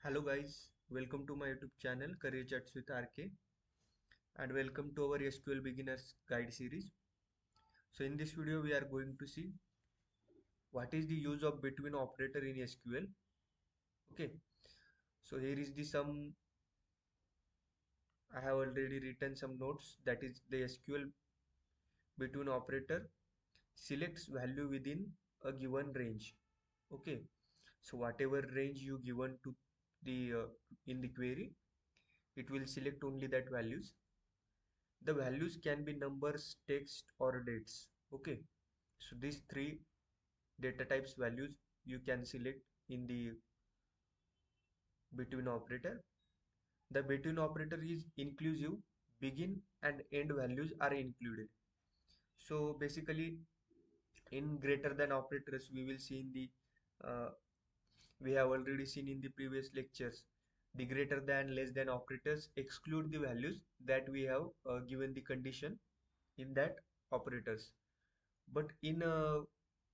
Hello guys, welcome to my YouTube channel Career Chats with RK and welcome to our SQL Beginners Guide series. So in this video we are going to see what is the use of between operator in SQL. Okay, so here is the some I have already written some notes, that is the SQL between operator selects value within a given range. Okay, so whatever range you given to the in the query, it will select only that values. The values can be numbers, text, or dates. Okay, so these three data types values you can select in the between operator. The between operator is inclusive, begin and end values are included. So basically in greater than operators we will see in the uh, we have already seen in the previous lectures, the greater than less than operators exclude the values that we have given the condition in that operators. But in a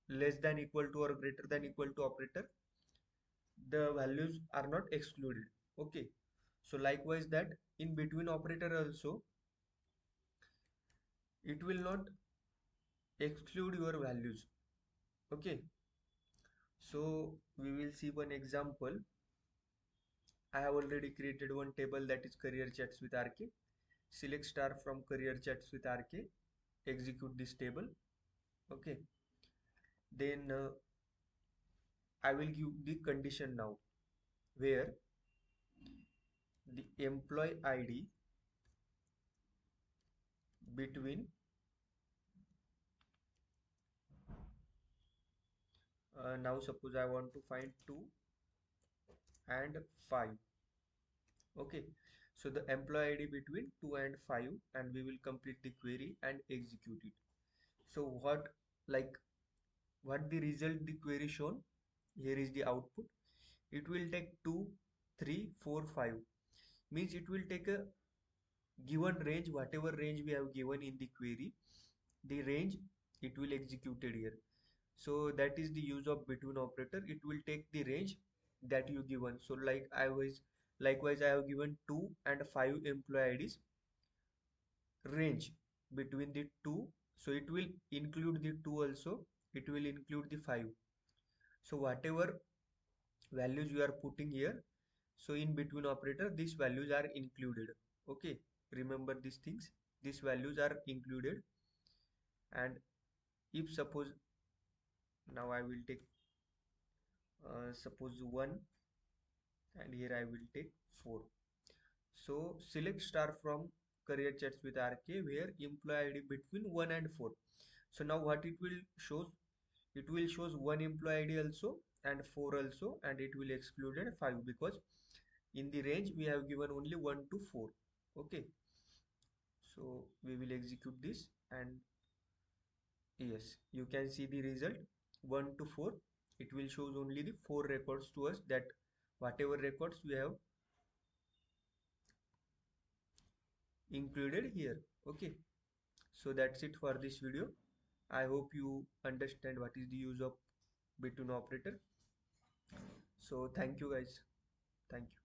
less than equal to or greater than equal to operator, the values are not excluded. Okay, so likewise that in between operator also it will not exclude your values. Okay, so we will see one example. I have already created one table, that is career chats with RK. Select star from career chats with RK, execute this table. Okay, then I will give the condition now, where the employee ID between now suppose I want to find 2 and 5. Okay, so the employee ID between 2 and 5, and we will complete the query and execute it. So what the result the query shown, here is the output. It will take 2, 3, 4, 5, means it will take a given range, whatever range we have given in the query, the range it will executed here. So that is the use of between operator. It will take the range that you given. So likewise I have given 2 and 5 employee IDs range between the two, so it will include the 2 also, it will include the 5. So whatever values you are putting here, so in between operator these values are included. Okay, remember these things, these values are included. And if suppose now I will take suppose 1, and here I will take 4. So select star from career chats with RK where employee ID between 1 and 4. So now what it will shows, it will shows 1 employee ID also and 4 also, and it will excluded 5 because in the range we have given only 1 to 4. Okay, so we will execute this, and yes, you can see the result 1 to 4. It will shows only the 4 records to us, that whatever records we have included here. Okay, so that's it for this video. I hope you understand what is the use of between operator. So thank you guys, thank you.